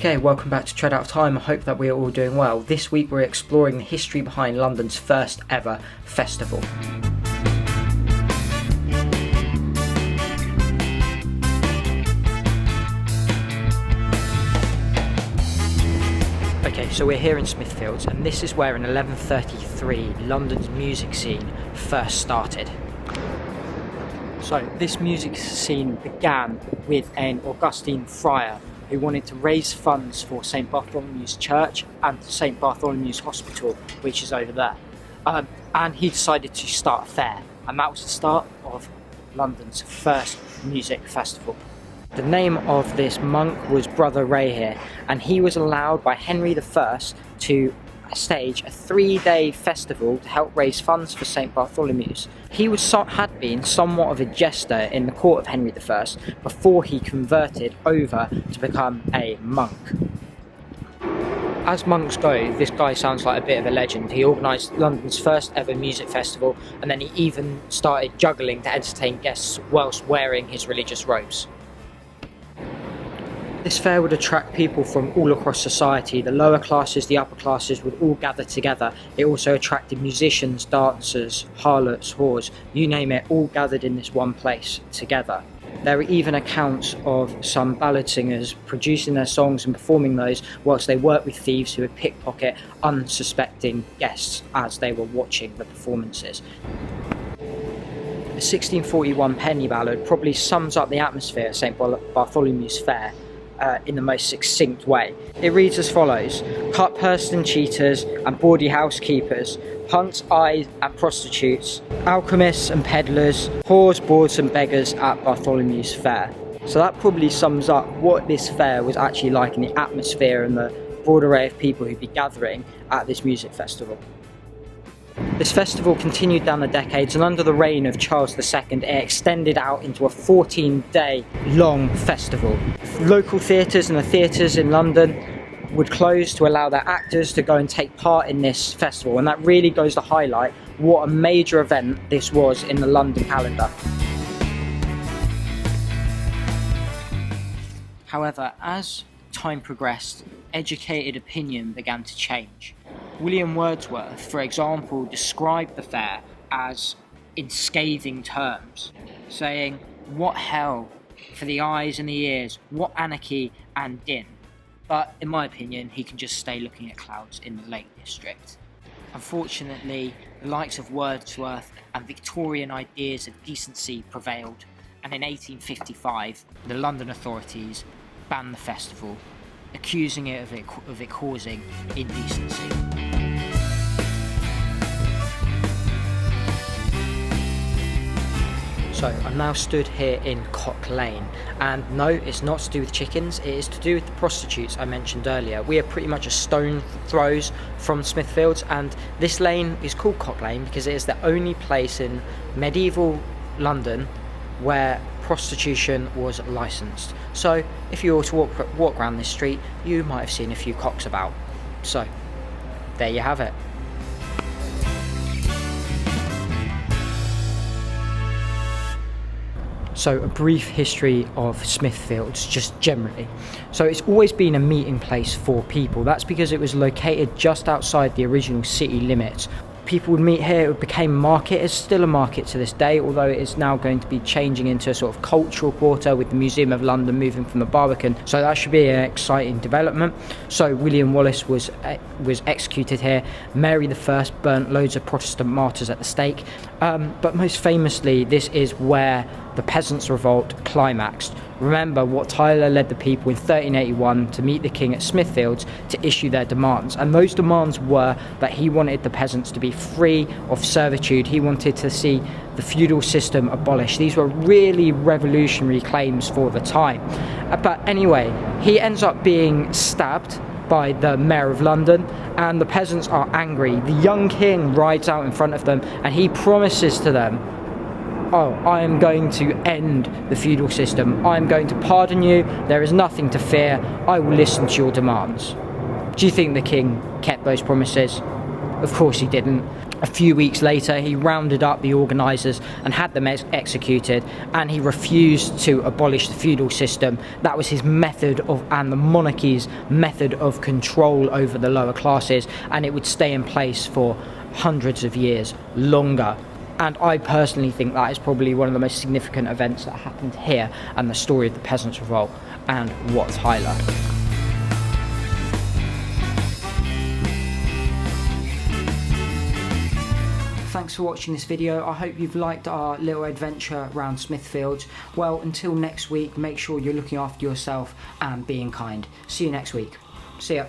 Okay, welcome back to Tread Out of Time. I hope that we're all doing well. This week we're exploring the history behind London's first ever festival. Okay, so we're here in Smithfields, and this is where in 1133 London's music scene first started. So this music scene began with an Augustine friar who wanted to raise funds for St Bartholomew's Church and St Bartholomew's Hospital, which is over there. And he decided to start a fair, and that was the start of London's first music festival. The name of this monk was Brother Ray here, and he was allowed by Henry I to stage a 3-day festival to help raise funds for St Bartholomew's. He had been somewhat of a jester in the court of Henry I before he converted over to become a monk. As monks go, this guy sounds like a bit of a legend. He organised London's first ever music festival, and then he even started juggling to entertain guests whilst wearing his religious robes. This fair would attract people from all across society. The lower classes, the upper classes would all gather together. It also attracted musicians, dancers, harlots, whores, you name it, all gathered in this one place together. There are even accounts of some ballad singers producing their songs and performing those whilst they worked with thieves who would pickpocket unsuspecting guests as they were watching the performances. The 1641 penny ballad probably sums up the atmosphere at St Bartholomew's Fair in the most succinct way. It reads as follows: cut-purse and cheaters and bawdy housekeepers, punks, eyes and prostitutes, alchemists and peddlers, whores, bawds and beggars at Bartholomew's Fair. So that probably sums up what this fair was actually like in the atmosphere and the broad array of people who'd be gathering at this music festival. This festival continued down the decades, and under the reign of Charles II it extended out into a 14-day long festival. Local theatres and the theatres in London would close to allow their actors to go and take part in this festival, and that really goes to highlight what a major event this was in the London calendar. However, as time progressed, educated opinion began to change. William Wordsworth, for example, described the fair as in scathing terms, saying, "What hell for the eyes and the ears, what anarchy and din." But in my opinion, he can just stay looking at clouds in the Lake District. Unfortunately, the likes of Wordsworth and Victorian ideas of decency prevailed, and in 1855, the London authorities banned the festival, accusing it of it causing indecency. So I'm now stood here in Cock Lane, and no, it's not to do with chickens, it is to do with the prostitutes I mentioned earlier. We are pretty much a stone throws from Smithfields, and this lane is called Cock Lane because it is the only place in medieval London where prostitution was licensed. So if you were to walk around this street, you might have seen a few cocks about. So there you have it. So a brief history of Smithfields, just generally. So it's always been a meeting place for people. That's because it was located just outside the original city limits. People would meet here. It became a market. It's still a market to this day, although it is now going to be changing into a sort of cultural quarter with the Museum of London moving from the Barbican. So that should be an exciting development. So William Wallace was executed here. Mary I burnt loads of Protestant martyrs at the stake. But most famously, this is where the Peasants' Revolt climaxed. Remember what Tyler led the people in 1381 to meet the king at Smithfields to issue their demands, and those demands were that he wanted the peasants to be free of servitude. He wanted to see the feudal system abolished. These were really revolutionary claims for the time. But anyway, he ends up being stabbed by the Mayor of London, and the peasants are angry. The young king rides out in front of them and he promises to them, "Oh, I am going to end the feudal system. I am going to pardon you. There is nothing to fear. I will listen to your demands." Do you think the king kept those promises? Of course he didn't. A few weeks later, he rounded up the organisers and had them executed, and he refused to abolish the feudal system. That was his method of, and the monarchy's method of control over the lower classes, and it would stay in place for hundreds of years longer. And I personally think that is probably one of the most significant events that happened here, and the story of the Peasants' Revolt and Wat Tyler. Thanks for watching this video. I hope you've liked our little adventure around Smithfields. Well, until next week, make sure you're looking after yourself and being kind. See you next week. See ya.